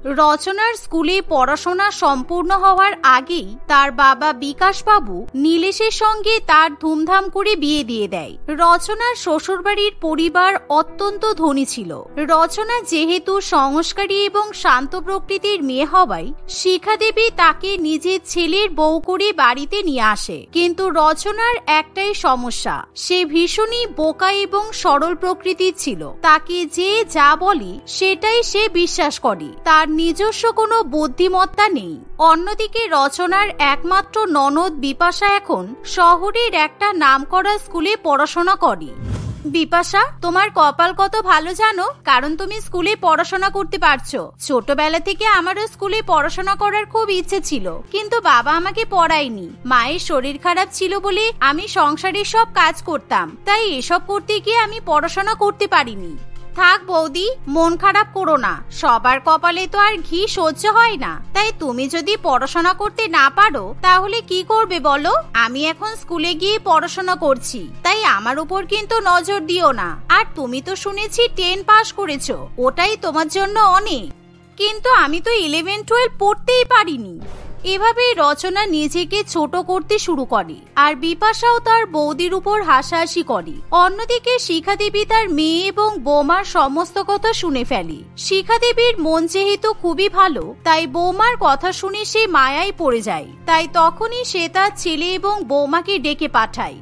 রচনার স্কুলে পড়াশোনা সম্পূর্ণ হওয়ার আগেই তার বাবা বিকাশবাবু নীলেশের সঙ্গে তার ধুমধাম করে বিয়ে দিয়ে দেয়। রচনার শ্বশুরবাড়ির পরিবার অত্যন্ত ধনী ছিল। রচনা যেহেতু সংস্কারী এবং শান্ত প্রকৃতির মেয়ে হওয়ায় শিখা দেবী তাকে নিজের ছেলের বউ করে বাড়িতে নিয়ে আসে। কিন্তু রচনার একটাই সমস্যা, সে ভীষণই বোকা এবং সরল প্রকৃতির ছিল। তাকে যে যা বলে সেটাই সে বিশ্বাস করে, তার নিজস্ব কোনো বুদ্ধিমত্তা নেই। অন্যদিকে রচনার একমাত্র ননদ বিপাশা এখন শহরের একটা নামকরা স্কুলে পড়াশোনা করে। বিপাশা, তোমার কপাল কত ভালো জানো, কারণ তুমি স্কুলে পড়াশোনা করতে পারছো। ছোটবেলা থেকে আমারও স্কুলে পড়াশোনা করার খুব ইচ্ছে ছিল, কিন্তু বাবা আমাকে পড়ায়নি। মায়ের শরীর খারাপ ছিল বলে আমি সংসারের সব কাজ করতাম, তাই এসব করতে গিয়ে আমি পড়াশোনা করতে পারিনি। থাক বৌদি, মন খারাপ করো না, সবার কপালে তো আর ঘি সহ্য হয় না। তাই তুমি যদি পড়াশোনা করতে না পারো তাহলে কি করবে বলো? আমি এখন স্কুলে গিয়ে পড়াশোনা করছি, তাই আমার উপর কিন্তু নজর দিও না। আর তুমি তো শুনেছি 10 পাস করেছো, ওটাই তোমার জন্য অনেক। কিন্তু আমি তো 11-12 পড়তেই পারিনি। এভাবেই রচনা নিজেকে ছোট করতে শুরু করে, আর বিপাশাও তার বৌদির উপর হাসাহাসি করে। অন্যদিকে শিখা দেবী তার মেয়ে এবং বৌমার সমস্ত কথা শুনে ফেলে। শিখা দেবীর মন যেহেতু খুবই ভালো, তাই বৌমার কথা শুনে সে মায়ায় পড়ে যায়। তাই তখনই সে তার ছেলে এবং বৌমাকে ডেকে পাঠায়।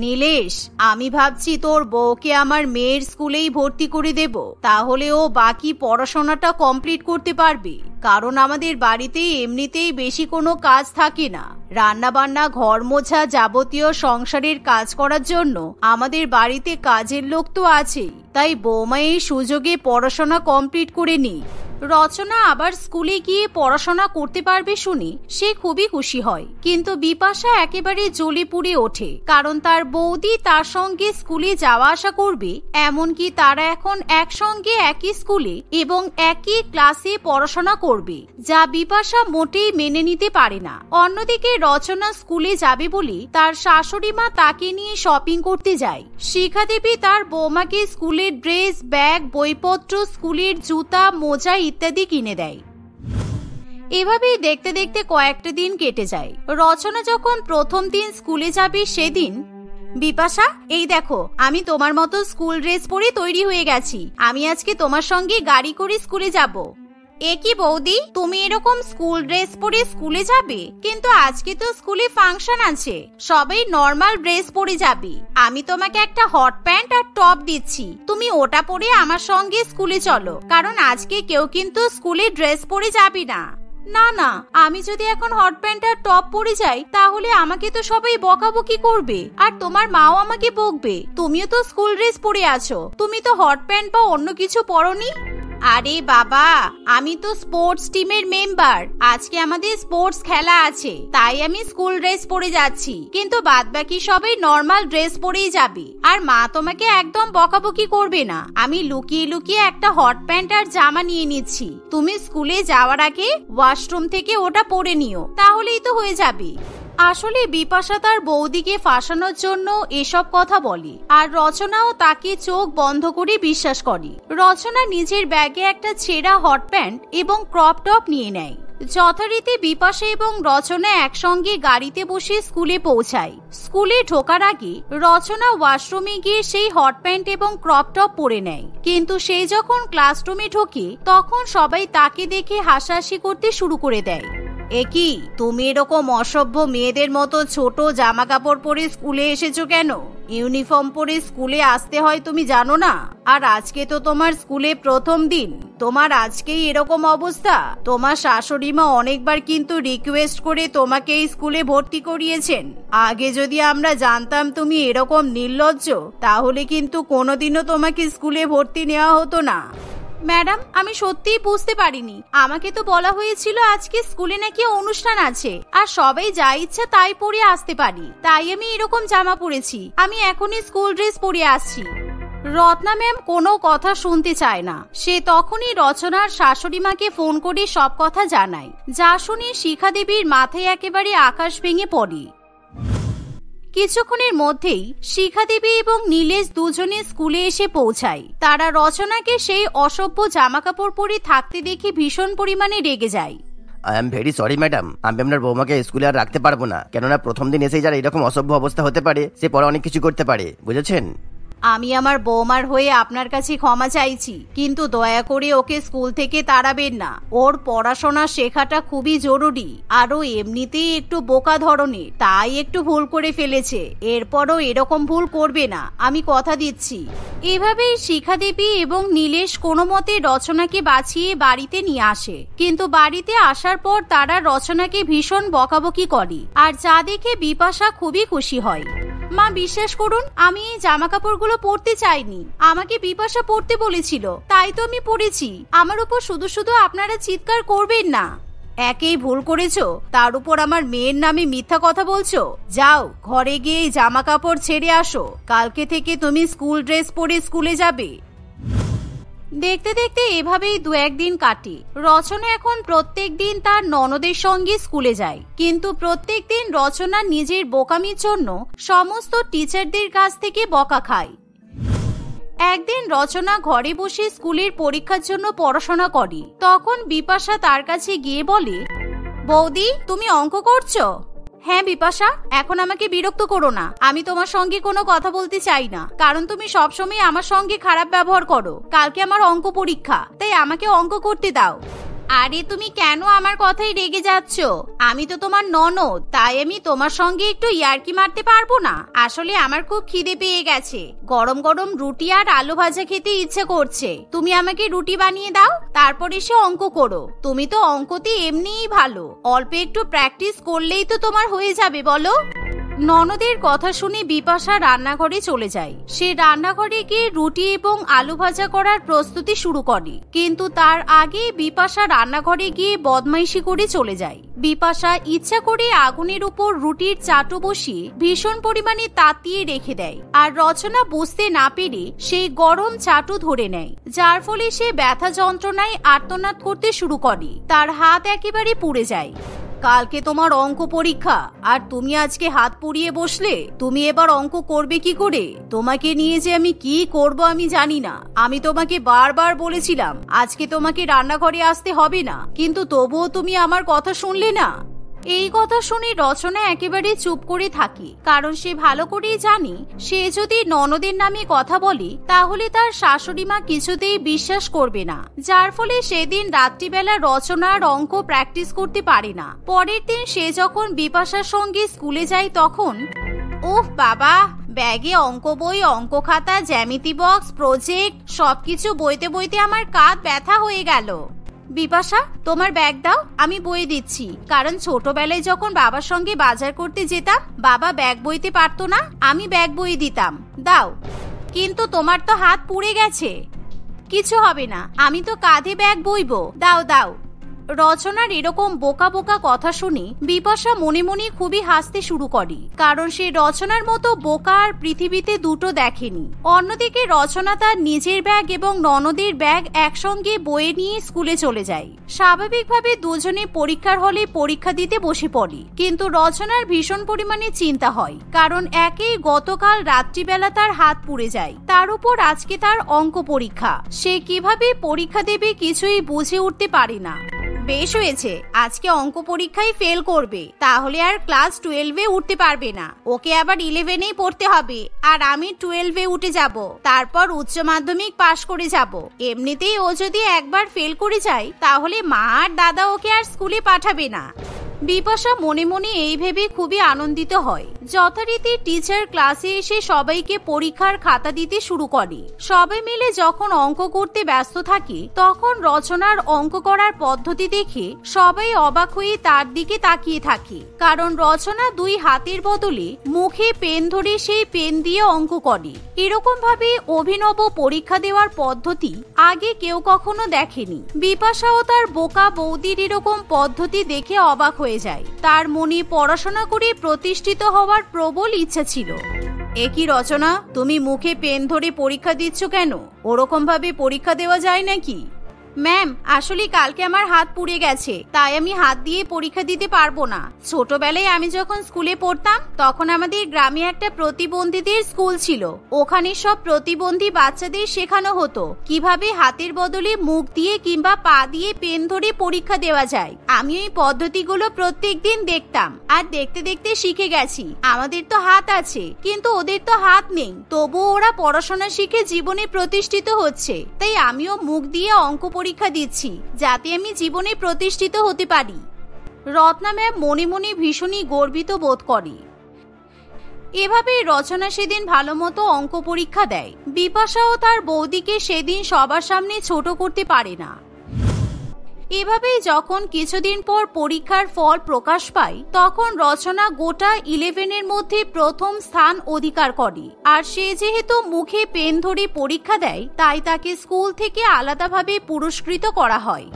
নীলেশ, আমি ভাবছি তোর বউকে আমার মেয়ের স্কুলেই ভর্তি করে দেব, তাহলে ও বাকি পড়াশোনাটা কমপ্লিট করতে পারবে। কারণ আমাদের বাড়িতে এমনিতেই বেশি কোনো কাজ থাকে না, রান্না বান্না, ঘর মোছা, যাবতীয় সংসারের কাজ করার জন্য আমাদের বাড়িতে কাজের লোক তো আছেই। তাই বৌমা এই সুযোগে পড়াশোনা কমপ্লিট করে নি। রচনা আবার স্কুলে গিয়ে পড়াশোনা করতে পারবে শুনে সে খুবই খুশি হয়। কিন্তু বিপাশা একেবারে জ্বলে পুড়ে ওঠে, কারণ তার বৌদি তার সঙ্গে স্কুলে যাওয়া আসা করবে, এমনকি তারা এখন একসঙ্গে একই স্কুলে এবং একই ক্লাসে পড়াশোনা করবে, যা বিপাশা মোটেই মেনে নিতে পারে না। অন্যদিকে রচনা স্কুলে যাবে বলে তার শাশুড়ি মা তাকে নিয়ে শপিং করতে যায়। শিখা দেবী তার বৌমাকে স্কুলের ড্রেস, ব্যাগ, বইপত্র, স্কুলের জুতা, মোজা ইত্যাদি কিনে দেয়। এভাবেই দেখতে দেখতে কয়েকটা দিন কেটে যায়। রচনা যখন প্রথম দিন স্কুলে যাবে সেদিন, বিপাশা, এই দেখো আমি তোমার মতো স্কুল ড্রেস পরে তৈরি হয়ে গেছি, আমি আজকে তোমার সঙ্গে গাড়ি করে স্কুলে যাব। এ কি বৌদি, তুমি এরকম স্কুল ড্রেস পরে স্কুলে যাবে? কিন্তু আজকে তো স্কুলে ফাংশন আছে, সবাই নর্মাল ড্রেস পরে যাবে। আমি তোমাকে একটা হট প্যান্ট আর টপ দিচ্ছি, তুমি ওটা পরে আমার সঙ্গে স্কুলে চলো, কারণ আজকে কেউ কিন্তু স্কুলে ড্রেস পরে যাবে না। না না, আমি যদি এখন হট প্যান্ট আর টপ পরে যাই তাহলে আমাকে তো সবাই বকাবকি করবে, আর তোমার মাও আমাকে বকবে। তুমিও তো স্কুল ড্রেস পরে আছো, তুমি তো হট প্যান্ট বা অন্য কিছু পরোনি। আরে বাবা, আমি তো স্পোর্টস টিমের মেম্বার, আজকে আমাদের স্পোর্টস খেলা আছে, তাই আমি স্কুল ড্রেস পরে যাচ্ছি। কিন্তু বাদবাকি সবাই নর্মাল ড্রেস পরেই যাবে, আর মা তোমাকে একদম বকাবকি করবে না। আমি লুকিয়ে লুকিয়ে একটা হট প্যান্ট আর জামা নিয়ে নিচ্ছি, তুমি স্কুলে যাওয়ার আগে ওয়াশরুম থেকে ওটা পরে নিও, তাহলেই তো হয়ে যাবে। আসলে বিপাশা তার বৌদিকে ফাঁসানোর জন্য এসব কথা বলে, আর রচনাও তাকে চোখ বন্ধ করে বিশ্বাস করে। রচনা নিজের ব্যাগে একটা ছেঁড়া হট প্যান্ট এবং ক্রপ টপ নিয়ে নেয়। যথারীতি বিপাশা এবং রচনা একসঙ্গে গাড়িতে বসে স্কুলে পৌঁছায়। স্কুলে ঢোকার আগে রচনা ওয়াশরুমে গিয়ে সেই হট প্যান্ট এবং ক্রপ টপ পরে নেয়। কিন্তু সেই যখন ক্লাসরুমে ঢোকে তখন সবাই তাকে দেখে হাসাহাসি করতে শুরু করে দেয়। একি, তুমি এরকম অসভ্য মেয়েদের মতো ছোট জামা কাপড় পরে স্কুলে এসেছো কেন? ইউনিফর্ম পরে স্কুলে আসতে হয় তুমি জানো না? আর আজকে তো তোমার স্কুলে প্রথম দিন, তোমার আজকেই এরকম অবস্থা? তোমার শাশুড়ি মা অনেকবার কিন্তু রিকোয়েস্ট করে তোমাকে এই স্কুলে ভর্তি করিয়েছেন। আগে যদি আমরা জানতাম তুমি এরকম নির্লজ্জ, তাহলে কিন্তু কোনোদিনও তোমাকে স্কুলে ভর্তি নেওয়া হতো না। ম্যাডাম, আমি সত্যিই বুঝতে পারিনি, আমাকে তো বলা হয়েছিল আজকে স্কুলে নাকি অনুষ্ঠান আছে আর সবাই যা ইচ্ছা তাই পরে আসতে পারি, তাই আমি এরকম জামা পরেছি। আমি এখনই স্কুল ড্রেস পরে আসছি। রত্না ম্যাম কোনো কথা শুনতে চায় না। সে তখনই রচনার শাশুড়ি মাকে ফোন করে সব কথা জানায়, যা শুনে শিখা দেবীর মাথায় একেবারে আকাশ ভেঙে পড়ে। কিছুক্ষণের মধ্যেই শিখা দেবী এবং নীলেশ দুজনে স্কুলে এসে পৌঁছায়। তারা রচনাকে সেই অসভ্য জামাকাপড় পরে থাকতে দেখে ভীষণ পরিমাণে রেগে যায়। I am very sorry madam, আমি আপনার বৌমাকে স্কুলে আর রাখতে পারবো না, কেননা প্রথম দিন এসেই যারা এরকম অসভ্য অবস্থা হতে পারে সে পরে অনেক কিছু করতে পারে, বুঝেছেন? আমি আমার বৌমার হয়ে আপনার কাছে ক্ষমা চাইছি, কিন্তু দয়া করে ওকে স্কুল থেকে তাড়াবেন না। ওর পড়াশোনা শেখাটা খুবই জরুরি, আর ও এমনিতেই একটু বোকা ধরনের, তাই একটু ভুল করে ফেলেছে। এরপরও এরকম ভুল করবে না, আমি কথা দিচ্ছি। এভাবেই শিখা দেবী এবং নীলেশ কোনো মতে রচনাকে বাঁচিয়ে বাড়িতে নিয়ে আসে, কিন্তু বাড়িতে আসার পর তারা রচনাকে ভীষণ বকাবকি করে, আর যা দেখে বিপাশা খুবই খুশি হয়। মা, বিশ্বাস করুন, আমি এই জামা কাপড়গুলো পরতে চাইনি, আমাকে বিপাশা পরতে বলেছিল, তাই তো আমি পরেছি। আমার উপর শুধু শুধু আপনারা চিৎকার করবেন না। একেই ভুল করেছো, তার উপর আমার মেয়ের নামে মিথ্যা কথা বলছো। যাও, ঘরে গিয়ে জামা কাপড় ছেড়ে আসো, কালকে থেকে তুমি স্কুল ড্রেস পরে স্কুলে যাবে। দেখতে দেখতে এভাবেই দু একদিন কাটে। রচনা এখন প্রত্যেক দিন তার ননদের সঙ্গে স্কুলে যায়, কিন্তু প্রত্যেক দিন রচনা নিজের বোকামির জন্য সমস্ত টিচারদের কাছ থেকে বকা খায়। একদিন রচনা ঘরে বসে স্কুলের পরীক্ষার জন্য পড়াশোনা করে। তখন বিপাশা তার কাছে গিয়ে বলে, বৌদি, তুমি অঙ্ক করছো? হ্যাঁ বিপাশা, এখন আমাকে বিরক্ত করো না, আমি তোমার সঙ্গে কোনো কথা বলতে চাই না, কারণ তুমি সবসময় আমার সঙ্গে খারাপ ব্যবহার করো। কালকে আমার অঙ্ক পরীক্ষা, তাই আমাকে অঙ্ক করতে দাও। আরে তুমি কেন আমার কথাই রেগে যাচ্ছ? আমি তো তোমার ননদ, তাই আমি তোমার সঙ্গে একটু ইয়ার্কি মারতে পারবো না? আসলে আমার খুব খিদে পেয়ে গেছে, গরম গরম রুটি আর আলু ভাজা খেতে ইচ্ছে করছে। তুমি আমাকে রুটি বানিয়ে দাও, তারপর এসে অঙ্ক করো। তুমি তো অঙ্কতে এমনিই ভালো, অল্প একটু প্র্যাকটিস করলেই তো তোমার হয়ে যাবে, বলো। ননদের কথা শুনে বিপাশা রান্নাঘরে চলে যায়। সে রান্নাঘরে গিয়ে রুটি এবং আলু ভাজা করার প্রস্তুতি শুরু করে, কিন্তু তার আগে বিপাশা রান্নাঘরে গিয়ে বদমাইশি করে চলে যায়। বিপাশা ইচ্ছা করে আগুনের উপর রুটির চাটু বসিয়ে ভীষণ পরিমাণে তাতিয়ে রেখে দেয়, আর রচনা বুঝতে না পেরে সেই গরম চাটু ধরে নেয়, যার ফলে সে ব্যথা যন্ত্রণায় আর্তনাদ করতে শুরু করে। তার হাত একেবারে পুড়ে যায়। কালকে তোমার অঙ্ক পরীক্ষা, আর তুমি আজকে হাত পুড়িয়ে বসলে। তুমি এবার অঙ্ক করবে কি করে? তোমাকে নিয়ে যে আমি কি করব আমি জানি না। আমি তোমাকে বারবার বলেছিলাম আজকে তোমাকে রান্নাঘরে আসতে হবে না, কিন্তু তবুও তুমি আমার কথা শুনলে না। এই কথা শুনে রচনা একেবারে চুপ করে থাকে, কারণ সে ভালো করেই জানে সে যদি ননদের নামে কথা বলে তাহলে তার শাশুড়ি মা কিছুতেই বিশ্বাস করবে না, যার ফলে সেদিন রাত্রিবেলা রচনা আর অঙ্ক প্র্যাকটিস করতে পারে না। পরের দিন সে যখন বিপাশার সঙ্গে স্কুলে যায় তখন, ওহ বাবা, ব্যাগে অঙ্ক বই, অঙ্ক খাতা, জ্যামিতি বক্স, প্রজেক্ট সবকিছু বইতে বইতে আমার কাঁধ ব্যথা হয়ে গেল। বিপাশা, তোমার ব্যাগ দাও, আমি বই দিচ্ছি। কারণ ছোটবেলায় যখন বাবার সঙ্গে বাজার করতে যেতাম, বাবা ব্যাগ বইতে পারতো না, আমি ব্যাগ বই দিতাম। দাও। কিন্তু তোমার তো হাত পুড়ে গেছে। কিছু হবে না, আমি তো কাঁধে ব্যাগ বইবো। দাও দাও। রচনার এরকম বোকা বোকা কথা শুনে বিপাশা মনে মনে খুবই হাসতে শুরু করে, কারণ সে রচনার মতো বোকা আর পৃথিবীতে দুটো দেখেনি। অন্যদিকে রচনা তার নিজের ব্যাগ এবং ননদের ব্যাগ একসঙ্গে বয়ে নিয়ে স্কুলে চলে যায়। স্বাভাবিকভাবে দুজনে পরীক্ষার হলে পরীক্ষা দিতে বসে পড়ে, কিন্তু রচনার ভীষণ পরিমাণে চিন্তা হয়, কারণ একেই গতকাল রাত্রিবেলা তার হাত পুড়ে যায়, তার উপর আজকে তার অঙ্ক পরীক্ষা। সে কিভাবে পরীক্ষা দেবে কিছুই বুঝে উঠতে পারে না। বেশ হয়েছে, আজকে অঙ্ক পরীক্ষায় ফেল করবে, তাহলে আর ক্লাস 12-এ উঠতে পারবে না। ওকে আবার 11-এই পড়তে হবে, আর আমি 12-এ উঠে যাব, তারপর উচ্চ মাধ্যমিক পাশ করে যাব। এমনিতেই ও যদি একবার ফেল করে যায় তাহলে মা আর দাদা ওকে আর স্কুলে পাঠাবে না। বিপাশা মনে মনে এই ভেবে খুবই আনন্দিত হয়। যথারীতি টিচার ক্লাসে এসে সবাইকে পরীক্ষার খাতা দিতে শুরু করে। সবাই মিলে যখন অঙ্ক করতে ব্যস্ত থাকে তখন রচনার অঙ্ক করার পদ্ধতি দেখে সবাই অবাক হয়ে তার দিকে তাকিয়ে থাকে, কারণ রচনা দুই হাতের বদলে মুখে পেন ধরে সেই পেন দিয়ে অঙ্ক করে। এরকম ভাবে অভিনব পরীক্ষা দেওয়ার পদ্ধতি আগে কেউ কখনো দেখেনি। বিপাশা ও তার বোকা বৌদির এরকম পদ্ধতি দেখে অবাক হয়ে যায়। তার মনে পড়াশোনা করে প্রতিষ্ঠিত হওয়ার প্রবল ইচ্ছা ছিল। একই রচনা, তুমি মুখে পেন ধরে পরীক্ষা দিচ্ছ কেন? ওরকম ভাবে পরীক্ষা দেওয়া যায় নাকি? ম্যাম, আসলে কালকে আমার হাত পুড়ে গেছে, তাই আমি হাত দিয়ে পরীক্ষা দিতে পারবো না। ছোটবেলায় আমি যখন স্কুলে পড়তাম তখন আমাদের গ্রামে একটা প্রতিবন্ধীদের স্কুল ছিল। ওখানে সব প্রতিবন্ধী বাচ্চাদের শেখানো হতো কিভাবে হাতের বদলে মুখ দিয়ে কিংবা পা দিয়ে পেন ধরে পরীক্ষা দেওয়া যায়। আমি ওই পদ্ধতিগুলো প্রত্যেকদিন দেখতাম আর দেখতে দেখতে শিখে গেছি। আমাদের তো হাত আছে কিন্তু ওদের তো হাত নেই, তবুও ওরা পড়াশোনা শিখে জীবনে প্রতিষ্ঠিত হচ্ছে। তাই আমিও মুখ দিয়ে অঙ্ক পরীক্ষা দিচ্ছি যাতে আমি জীবনে প্রতিষ্ঠিত হতে পারি। রত্না ম্যাম মনে মনে ভীষণই গর্বিত বোধ করে। এভাবে রচনা সেদিন ভালো মতো অঙ্ক পরীক্ষা দেয়। বিপাশাও তার বৌদিকে সেদিন সবার সামনে ছোট করতে পারে না। এভাবেই যখন কিছুদিন পর পরীক্ষার ফল প্রকাশ পায় তখন রচনা গোটা 11-এর মধ্যে প্রথম স্থান অধিকার করে। আর সে যেহেতু মুখে পেন ধরে পরীক্ষা দেয় তাই তাকে স্কুল থেকে আলাদাভাবে পুরস্কৃত করা হয়।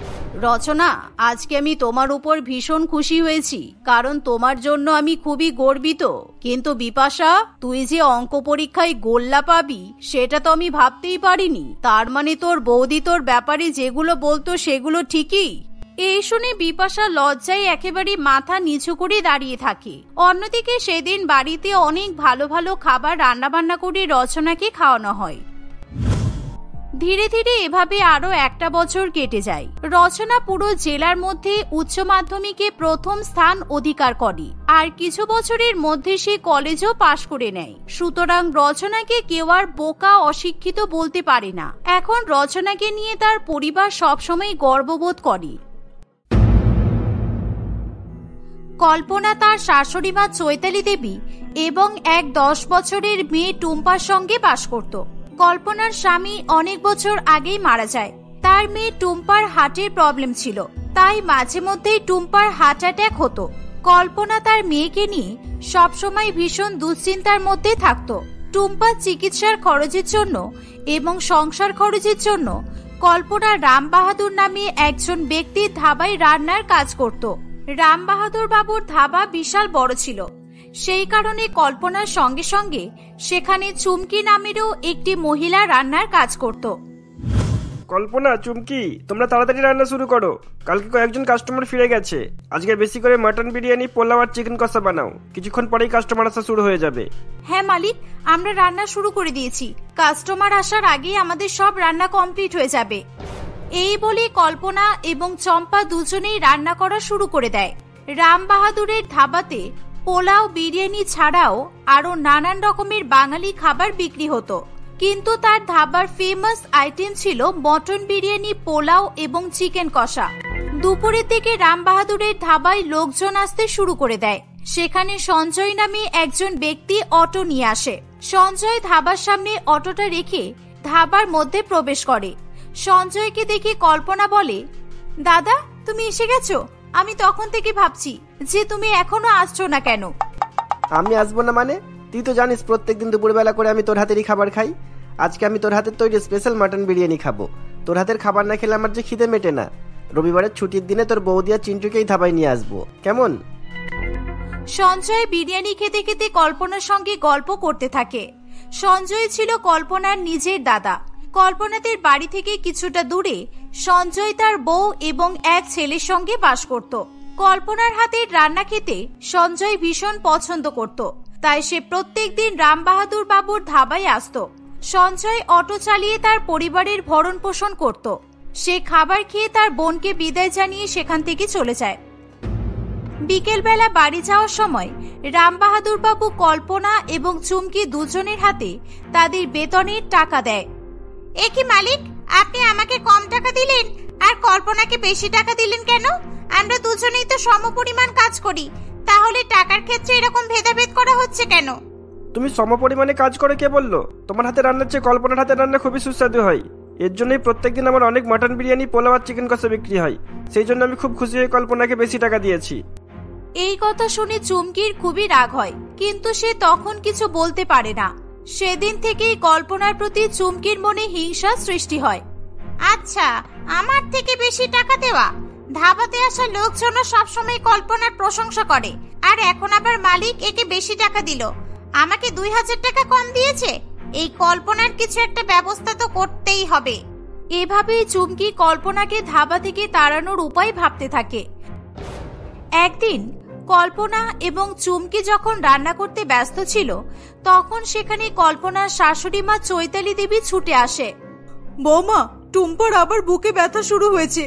রচনা, আজকে আমি তোমার উপর ভীষণ খুশি হয়েছি, কারণ তোমার জন্য আমি খুবই গর্বিত। কিন্তু বিপাশা, তুই যে অঙ্ক পরীক্ষায় গোল্লা পাবি সেটা তো আমি ভাবতেই পারিনি। তার মানে তোর বৌদি তোর ব্যাপারে যেগুলো বলতো সেগুলো ঠিকই। এই শুনে বিপাশা লজ্জায় একেবারে মাথা নিচু করে দাঁড়িয়ে থাকে। অন্যদিকে সেদিন বাড়িতে অনেক ভালো ভালো খাবার রান্নাবান্না করে রচনাকে খাওয়ানো হয়। ধীরে ধীরে এভাবে আরো একটা বছর কেটে যায়। রচনা পুরো জেলার মধ্যে উচ্চ মাধ্যমিকে প্রথম স্থান অধিকার করে আর কিছু বছরের মধ্যে সে কলেজও পাশ করে নেয়। সুতরাং রচনাকে কেউ আর বোকা অশিক্ষিত বলতে পারে না। এখন রচনাকে নিয়ে তার পরিবার সবসময় গর্ববোধ করে। কল্পনা তার শাশুড়ি মা চৈতালি দেবী এবং এক 10 বছরের মেয়ে টুম্পার সঙ্গে বাস করত। কল্পনার স্বামী অনেক বছর আগেই মারা যায়। তার মেয়ে টুম্পার হার্টের প্রবলেম ছিল, তাই মাঝে মধ্যেই টুম্পার হার্ট অ্যাটাক হতো। কল্পনা তার মেয়েকে নিয়ে সবসময় ভীষণ দুশ্চিন্তার মধ্যে থাকত। টুম্পার চিকিৎসার খরচের জন্য এবং সংসার খরচের জন্য কল্পনা রাম বাহাদুর নামে একজন ব্যক্তির ধাবায় রান্নার কাজ করত। রাম বাহাদুর বাবুর ধাবা বিশাল বড় ছিল, সেই কারণে কল্পনার সঙ্গে সঙ্গে সেখানে চুমকি নামেরও একটি মহিলা রান্নার কাজ করত। কল্পনা, চুমকি, তোমরা তাড়াতাড়ি রান্না শুরু করো। কালকে কয়েকজন কাস্টমার ফিরে গেছে। আজকে বেশি করে মাটন বিরিয়ানি, পোলাও আর চিকেন কষা বানাও। কিছুক্ষণ পরেই কাস্টমার আসা শুরু হয়ে যাবে। হ্যাঁ মালিক, আমরা রান্না শুরু করে দিয়েছি। কাস্টমার আসার আগেই আমাদের সব রান্না কমপ্লিট হয়ে যাবে। এই বলে কল্পনা এবং চম্পা দুজনেই রান্না করা শুরু করে দেয়। রাম বাহাদুরের ধাবাতে পোলাও, বিরিয়ানি ছাড়াও আরো নানান রকমের বাঙালি খাবার বিক্রি হতো, কিন্তু তার ধাবার ফেমাস আইটেম ছিল মটন বিরিয়ানি, পোলাও এবং চিকেন কষা। দুপুরের দিকে রাম বাহাদুরের ধাবায় লোকজন আসতে শুরু করে দেয়। সেখানে সঞ্জয় নামে একজন ব্যক্তি অটো নিয়ে আসে। সঞ্জয় ধাবার সামনে অটোটা রেখে ধাবার মধ্যে প্রবেশ করে। সঞ্জয়কে দেখে কল্পনা বলে, দাদা, তুমি এসে গেছো? আমি তখন থেকে ভাবছি যে তুমি এখনো আসছো না কেন। আমি আসবো না মানে? তুই তো জানিস প্রত্যেকদিন দুপুরবেলা করে আমি তোর হাতেরই খাবার খাই। আজকে আমি তোর হাতের তৈরি স্পেশাল মাটন বিরিয়ানি খাবো। তোর হাতের খাবার না খেলে আমার যে খিদে মেটে না। রবিবারের ছুটির দিনে তোর বৌদি আর চিন্টুকেই ধাবায় নিয়ে আসবো, কেমন? সঞ্জয় বিরিয়ানি খেতে খেতে কল্পনার সঙ্গে গল্প করতে থাকে। সঞ্জয় ছিল কল্পনার নিজের দাদা। কল্পনাদের বাড়ি থেকে কিছুটা দূরে সঞ্জয় তার বউ এবং এক ছেলের সঙ্গে বাস করত। কল্পনার হাতের রান্না খেতে সঞ্জয় ভীষণ পছন্দ করত, তাই সে প্রত্যেকদিন রাম বাহাদুর বাবুর ধাবায় আসত। সঞ্জয় অটো চালিয়ে তার পরিবারের ভরণ পোষণ করত। সে খাবার খেয়ে তার বোনকে বিদায় জানিয়ে সেখান থেকে চলে যায়। বিকেলবেলা বাড়ি যাওয়ার সময় রাম বাহাদুর বাবু কল্পনা এবং চুমকি দুজনের হাতে তাদের বেতনের টাকা দেয়। এ কি মালিক, আপনি আমাকে কম টাকা দিলেন আর কল্পনাকে বেশি টাকা দিলেন কেন? আমরা দুজনেই তো সমপরিমাণ কাজ করি, তাহলে টাকার ক্ষেত্রে এরকম ভেদাভেদ করা হচ্ছে কেন? তুমি সমপরিমাণে কাজ করে কে বললো? তোমার হাতে রান্নার চেয়ে কল্পনার হাতে রান্না খুবই সুস্বাদু হয়। এর জন্যই প্রত্যেকদিন আমার অনেক মাটন বিরিয়ানি, পোলাও আর চিকেন কষা বিক্রি হয়। সেই জন্য আমি খুব খুশি হয়ে কল্পনাকে বেশি টাকা দিয়েছি। এই কথা শুনে চুমকির খুবই রাগ হয়, কিন্তু সে তখন কিছু বলতে পারে না। সেদিন থেকেই কল্পনার প্রতি চুমকির মনে হিংসা সৃষ্টি হয়। আচ্ছা, আমার থেকে বেশি টাকা দেওয়া? ধাবাতে আসা লোকজন সবসময় কল্পনার প্রশংসা করে, আর এখন আবার মালিক একে বেশি টাকা দিল, আমাকে 2000 টাকা কম দিয়েছে। এই কল্পনার কিছু একটা ব্যবস্থা তো করতেই হবে। এভাবেই চুমকি কল্পনাকে ধাবা থেকে তাড়ানোর উপায় ভাবতে থাকে। একদিন কল্পনা এবং চুমকি যখন রান্না করতে ব্যস্ত ছিল, তখন সেখানে কল্পনার শাশুড়ি মা চৈতালি দেবী ছুটে আসে। বৌমা, টুম্পার আবার বুকে ব্যথা শুরু হয়েছে।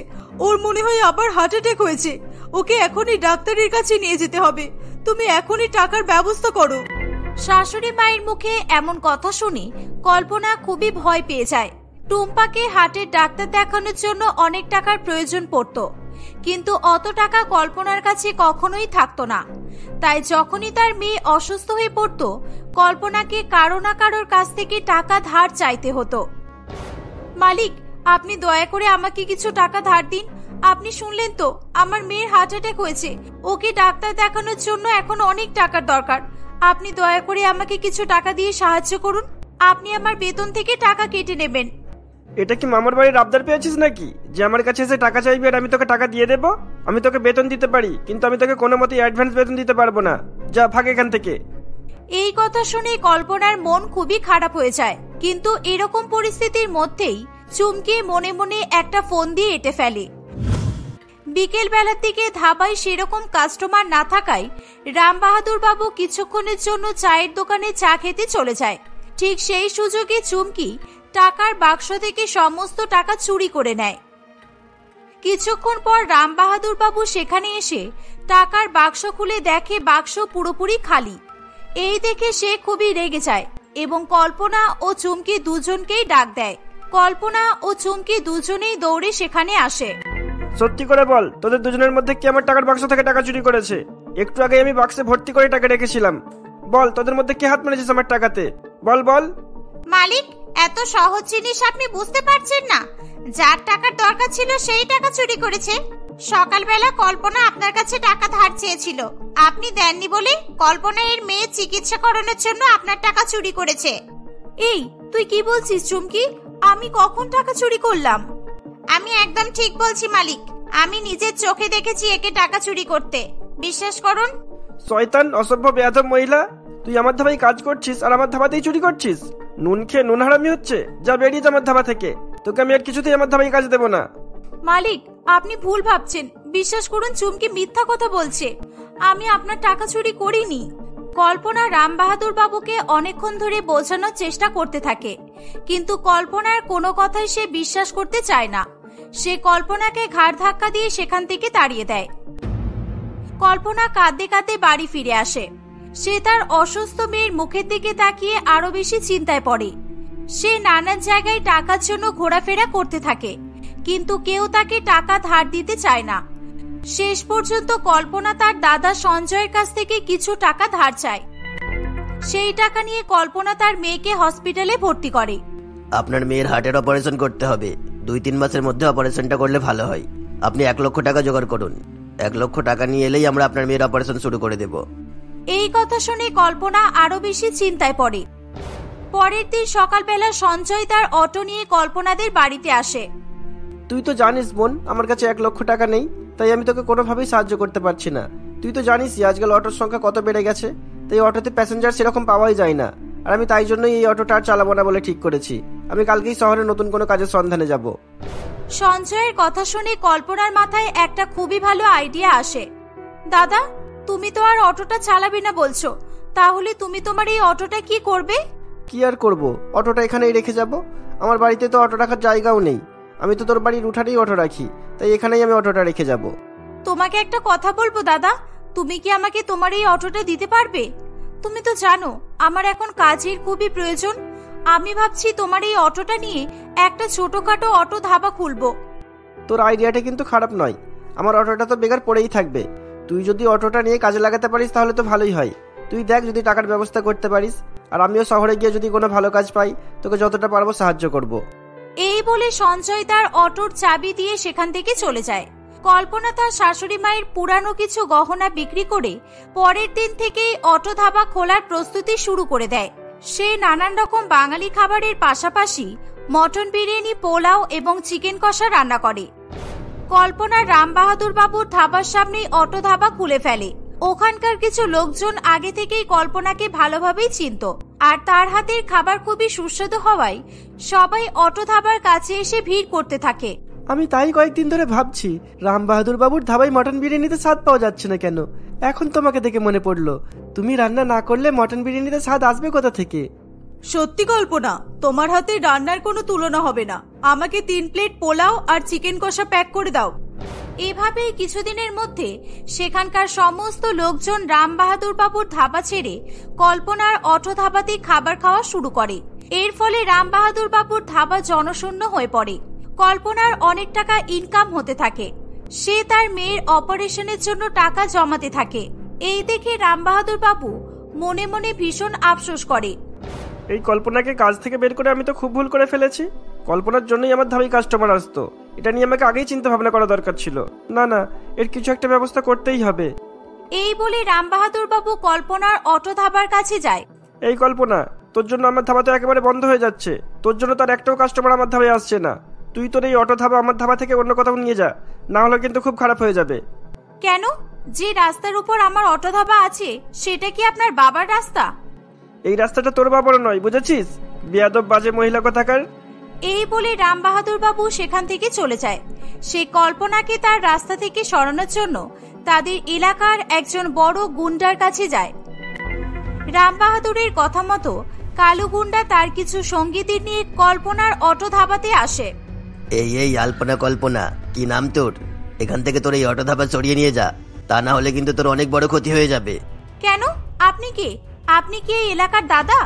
ওর মনে হয় আবার হার্ট অ্যাটাক হয়েছে। ওকে এখনই ডাক্তারের কাছে নিয়ে যেতে হবে। তুমি এখনই টাকার ব্যবস্থা করো। শাশুড়ি মায়ের মুখে এমন কথা শুনে কল্পনা খুবই ভয় পেয়ে যায়। টুম্পাকে হার্টের ডাক্তার দেখানোর জন্য অনেক টাকার প্রয়োজন পড়তো, কিন্তু অত টাকা কল্পনার কাছে কখনোই থাকতো না। তাই যখনই তার মেয়ে অসুস্থ হয়ে পড়তো, কল্পনাকে কারো না কারোর কাছ থেকে টাকা ধার চাইতে হতো। মালিক, আপনি দয়া করে আমাকে কিছু টাকা ধার দিন। আপনি শুনলেন তো, আমার মেয়ের হার্ট অ্যাটাক হয়েছে। ওকে ডাক্তার দেখানোর জন্য এখন অনেক টাকার দরকার। আপনি দয়া করে আমাকে কিছু টাকা দিয়ে সাহায্য করুন। আপনি আমার বেতন থেকে টাকা কেটে নেবেন। এটা কি মামার বাড়ির আবদার পেয়েছিস নাকি যে আমার কাছে এসে টাকা চাইবি আর আমি তোকে টাকা দিয়ে দেবো? আমি তোকে বেতন দিতে পারি, কিন্তু আমি তোকে কোনো মতেই অ্যাডভান্স বেতন দিতে পারবো না। যা, ভাগ এখান থেকে। এই কথা শুনে কল্পনার মন খুবই খারাপ হয়ে যায়, কিন্তু এরকম পরিস্থিতির মধ্যেই চুমকি মনে মনে একটা ফোন দিয়ে এঁটে ফেলে। বিকেল বেলার দিকে ধাবায় সেরকম কাস্টমার না থাকায় রামবাহাদুর বাবু কিছুক্ষণের জন্য চায়ের দোকানে চা খেতে চলে যায়। ঠিক সেই সুযোগে চুমকি টাকার বাক্স থেকে সমস্ত টাকা চুরি করে নেয়। কিছুক্ষণ পর রামবাহাদুর বাবু সেখানে এসে টাকার বাক্স খুলে দেখে বাক্স পুরোপুরি খালি। এই দেখে সে খুবই রেগে যায় এবং কল্পনা ও চুমকি দুজনকেই ডাক দেয়। কল্পনা ও চুমকি দুজনেই দৌড়ে সেখানে আসে। সত্যি করে বল, তোদের দুজনের মধ্যে কে আমার টাকার বাক্স থেকে টাকা চুরি করেছে? একটু আগে আমি বাক্সে ভর্তি করে টাকা রেখেছিলাম। বল, তোদের মধ্যে কে হাত মেরেছিস আমার টাকাতে? বল বল। মালিক, এত সহজ জিনিস আপনি বুঝতে পারছেন না? যার টাকার দরকার ছিল সেই টাকা চুরি করেছে। সকালবেলা কল্পনা আপনার কাছে টাকা ধার চেয়েছিল, আপনি দেননি বলে কল্পনা এর মেয়ের চিকিৎসা করানোর জন্য আপনার টাকা চুরি করেছে। এই, তুই কি বলছিস চুমকি? আমি কখন টাকা চুরি করলাম? আমি একদম ঠিক বলছি মালিক। আমি নিজের চোখে দেখেছি একে টাকা চুরি করতে। বিশ্বাস করুন। শয়তান, অসভ্য বেয়াদব মহিলা, তুই আমার ধাবায় কাজ করছিস আর আমার ধাবাতেই চুরি করছিস? নুন খেয়ে নুন হারামি হচ্ছে। যা, বেরিয়ে যা আমার ধাবা থেকে। তোকে আমি আর কিছুতেই আমার ধাবায় কাজ দেবো না। মালিক, আপনি ভুল ভাবছেন। বিশ্বাস করুন, চুমকি মিথ্যা কথা বলছে। আমি আপনার টাকা চুরি করিনি। কল্পনা রামবাহাদুর বাবুকে অনেকক্ষণ ধরে বোঝানোর চেষ্টা করতে থাকে, কিন্তু কল্পনার কোনো কথাই সে বিশ্বাস করতে চায় না। সে কল্পনাকে ঘাড় ধাক্কা দিয়ে সেখান থেকে তাড়িয়ে দেয়। কল্পনা কাঁদতে কাঁদতে বাড়ি ফিরে আসে। সে তার অসুস্থ মেয়ের মুখের দিকে তাকিয়ে আরো বেশি চিন্তায় পড়ে। সে নানান জায়গায় টাকার জন্য ঘোরাফেরা করতে থাকে, কিন্তু কেউ তাকে টাকা ধার দিতে চায় না। শেষ পর্যন্ত কল্পনা তার দাদা সঞ্জয়ের কাছ থেকে কিছু টাকা ধার চায়। সেই টাকা নিয়ে কল্পনা তার মেয়েকে হসপিটালে ভর্তি করে। আপনার মেয়ের হার্টের অপারেশন করতে হবে। 2-3 মাসের মধ্যে অপারেশনটা করলে ভালো হয়। আপনি 1 লক্ষ টাকা জোগাড় করুন। 1 লক্ষ টাকা নিয়ে এলেই আমরা আপনার মেয়ের অপারেশন শুরু করে দেব। এই কথা শুনে কল্পনা আরো বেশি চিন্তায় পড়ে। পরের দিন সকালবেলা সঞ্জয় তার অটো নিয়ে কল্পনাদের বাড়িতে আসে। তুই তো জানিস বোন, আমার কাছে 1 লক্ষ টাকা নেই, তাই আমি তোকে কোনোভাবেই সাহায্য করতে পারছি না। তুই তো জানিসই আজকাল অটোর সংখ্যা কত বেড়ে গেছে, তাই অটোতে প্যাসেঞ্জার সেরকম পাওয়াই যায় না। আর আমি তাই জন্যই এই অটোটা আর চালাবো না বলে ঠিক করেছি। আমি কালকেই শহরে নতুন কোনো কাজের সন্ধানে যাব। সঞ্জয়ের কথা শুনে কল্পনার মাথায় একটা খুবই ভালো আইডিয়া আসে। দাদা, তুমি তো আর অটোটা চালাবে না বলছো, তাহলে তুমি তোমার এই অটোটা কি করবে? কি আর করব, অটোটা এখানেই রেখে যাব। আমার বাড়িতে তো অটো রাখার জায়গাও নেই। আমি তো তোর বাড়ির উঠানেই অটো রাখি, তাই এখানেই আমি অটোটা রেখে যাব। তোমাকে একটা কথা বলবো দাদা, তুমি কি আমাকে তোমার এই অটোটা দিতে পারবে? তুমি তো জানো আমার এখন কাজের খুবই প্রয়োজন। আমি ভাবছি তোমার এই অটোটা নিয়ে একটা ছোটখাটো অটো ধাবা খুলবো। তোর আইডিয়াটা কিন্তু খারাপ নয়। আমার অটোটা তো বেকার পড়েই থাকবে। তুই যদি অটোটা নিয়ে কাজে লাগাতে পারিস তাহলে তো ভালোই হয়। তুই দেখ যদি টাকার ব্যবস্থা করতে পারিস, আর আমিও শহরে গিয়ে যদি কোনো ভালো কাজ পাই তোকে যতটা পারবো সাহায্য করব। এই বলে সঞ্জয় তার অটোর চাবি দিয়ে সেখান থেকে চলে যায়। কল্পনা তার শাশুড়ি মায়ের পুরানো কিছু গহনা বিক্রি করে পরের দিন থেকেই অটো ধাবা খোলার প্রস্তুতি শুরু করে দেয়। সে নানান রকম বাঙালি খাবারের পাশাপাশি মটন বিরিয়ানি, পোলাও এবং চিকেন কষা রান্না করে। কল্পনা রামবাহাদুর বাবুর ধাবার সামনেই অটো ধাবা খুলে ফেলে। ওখানকার কিছু লোকজন আগে থেকেই কল্পনাকে ভালোভাবেই চিনত। আর তার হাতের খাবার খুবই সুস্বাদু হওয়ায় সবাই অটো ধাবার কাছে এসে ভিড় করতে থাকে। আমি তাই কয়েকদিন ধরে ভাবছি রাম বাহাদুর বাবুর ধাবায় মটন বিরিয়ানিতে স্বাদ পাওয়া যাচ্ছে না কেন। এখন তোমাকে দেখে মনে পড়লো, তুমি রান্না না করলে মটন বিরিয়ানিতে স্বাদ আসবে কোথা থেকে? সত্যি কল্পনা, তোমার হাতে রান্নার কোনো তুলনা হবে না। আমাকে 3 প্লেট পোলাও আর চিকেন কষা প্যাক করে দাও। এভাবেই কিছুদিনের মধ্যে সেখানকার সমস্ত লোকজন রাম বাহাদুর বাবুর ধাবা ছেড়ে কল্পনার অটো ধাবাতে খাবার খাওয়া শুরু করে। এর ফলে রাম বাহাদুর বাবুর ধাবা জনশূন্য হয়ে পড়ে। কল্পনার অনেক টাকা ইনকাম হতে থাকে। সে তার মেয়ের অপারেশনের জন্য টাকা জমাতে থাকে। এই দেখে রাম বাহাদুর বাবু মনে মনে ভীষণ আফসোস করে। এই কল্পনাকে কাজ থেকে বের করে আমি তো খুব ভুল করে ফেলেছি। কল্পনার জন্যই আমার ধাবায় কাস্টমার আসতো। এটা নিয়ে আমাকে আগেই চিন্তা ভাবনা করা দরকার ছিল। না না, এর কিছু একটা ব্যবস্থা করতেই হবে। এই বলে রাম বাহাদুর বাবু কল্পনার অটো ধাবার কাছে যায়। এই কল্পনা, তোর জন্য আমার ধাবা তো একেবারে বন্ধ হয়ে যাচ্ছে। তোর জন্য তার একটাও কাস্টমার আমার ধাবায় আসছে না। তুই তোর এই অটো ধাবা আমার ধাবা থেকে অন্য কোথাও নিয়ে যা, না হলে কিন্তু খুব খারাপ হয়ে যাবে। কেন? যে রাস্তার উপর আমার অটো ধাবা আছে সেটা কি আপনার বাবার রাস্তা? এই রাস্তাটা তোর বাবার নয়, বুঝেছিস? বেয়াদব বাজে মহিলা কোথাকার। এই বলে রাম বাহাদুর বাবু সেখান থেকে চলে যায়। সে কল্পনাকে তার রাস্তা থেকে সরানোর জন্য তাদের এলাকার একজন বড় গুন্ডার কাছে যায়। রাম বাহাদুরের কথা মতো কালু গুন্ডা তার কিছু সঙ্গীদের নিয়ে কল্পনার অটো ধাবাতে আসে। এই আলপনা কল্পনা, কি নাম তোর? এখান থেকে তোর এই অটো ধাবা সরিয়ে নিয়ে যা, তা না হলে কিন্তু তোর অনেক বড় ক্ষতি হয়ে যাবে। কেন? আপনি কে? আপনি কি এই এলাকার দাদা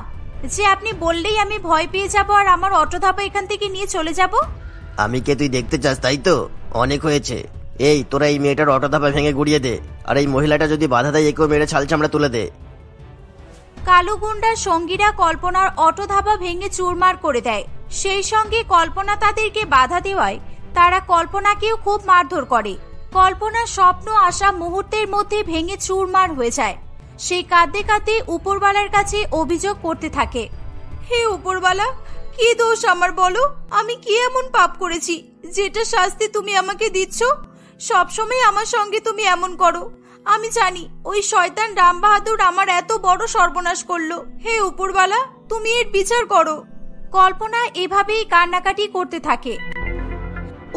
যে আপনি বললেই আমি ভয় পেয়ে যাব আর আমার অটো ধাবা এখান থেকে নিয়ে চলে যাব? আমি কে তুই দেখতে চাস, তাই তো? অনেক হয়েছে। এই তোরা এই মেয়েটার অটো ধাবা ভেঙে গুড়িয়ে দে, আর এই মহিলাটা যদি বাধা দেয় একেও মেরে ছাল চামড়া তুলে দে। কালু গুন্ডার সঙ্গীরা কল্পনার অটো ধাবা ভেঙে চুরমার করে দেয়। সেই সঙ্গে কল্পনা তাদেরকে বাধা দেওয়ায় তারা কল্পনাকেও খুব মারধর করে। কল্পনার স্বপ্ন আসা মুহূর্তের মধ্যে ভেঙে চুরমার হয়ে যায়। সে কাঁদতে কাঁদতে উপরওয়ালার কাছে অভিযোগ করতে থাকে। হে উপরওয়ালা, কি দোষ আমার বলো? আমি কি এমন পাপ করেছি যেটা শাস্তি তুমি আমাকে দিচ্ছ? সবসময় আমার সঙ্গে তুমি এমন করো। আমি জানি ওই শয়তান রাম বাহাদুর আমার এত বড় সর্বনাশ করলো। হে উপরওয়ালা, তুমি এর বিচার করো। কল্পনা এভাবেই কান্নাকাটি করতে থাকে।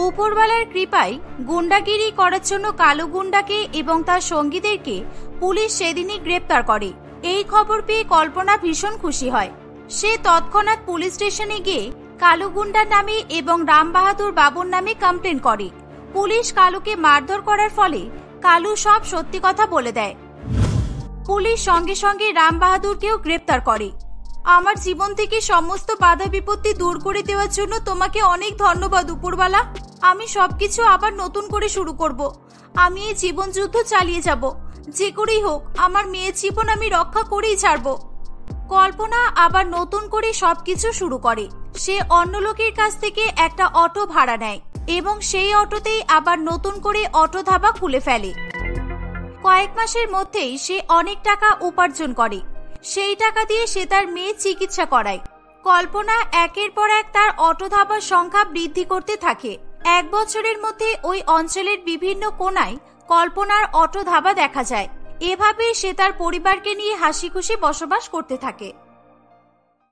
উপরওয়ালার কৃপায় গুন্ডাগিরি করার জন্য কালো গুন্ডাকে এবং তার সঙ্গীদেরকে পুলিশ সেদিনই গ্রেপ্তার করে। এই খবর পেয়ে কল্পনা ভীষণ খুশি হয়। সে তৎক্ষণাৎ পুলিশ স্টেশনে গিয়ে কালো গুন্ডার নামে এবং রাম বাহাদুর বাবুর নামে কমপ্লেন করে। পুলিশ কালুকে মারধর করার ফলে কালু সব সত্যি কথা বলে দেয়। পুলিশ সঙ্গে সঙ্গে রাম বাহাদুরকেও গ্রেপ্তার করে। আমার জীবন থেকে সমস্ত বাধা বিপত্তি দূর করে দেওয়ার জন্য তোমাকে অনেক ধন্যবাদ উপরওয়ালা। আমি সবকিছু আবার নতুন করে শুরু করব। আমি এই জীবন যুদ্ধ চালিয়ে যাব। যে করেই হোক আমার মেয়ের জীবন আমি রক্ষা করেই ছাড়ব। কল্পনা আবার নতুন করে সবকিছু শুরু করে। সে অন্য লোকের কাছ থেকে একটা অটো ভাড়া নেয় এবং সেই অটোতেই আবার নতুন করে অটো ধাবা খুলে ফেলে। কয়েক মাসের মধ্যেই সে অনেক টাকা উপার্জন করে। সেই টাকা দিয়ে সে তার মেয়ের চিকিৎসা করায়। কল্পনা একের পর এক তার অটো ধাবার সংখ্যা বৃদ্ধি করতে থাকে। 1 বছরের মধ্যে ওই অঞ্চলের বিভিন্ন কোণায় কল্পনার অটো ধাবা দেখা যায়। এভাবে সে তার পরিবারকে নিয়ে হাসি খুশি বসবাস করতে থাকে।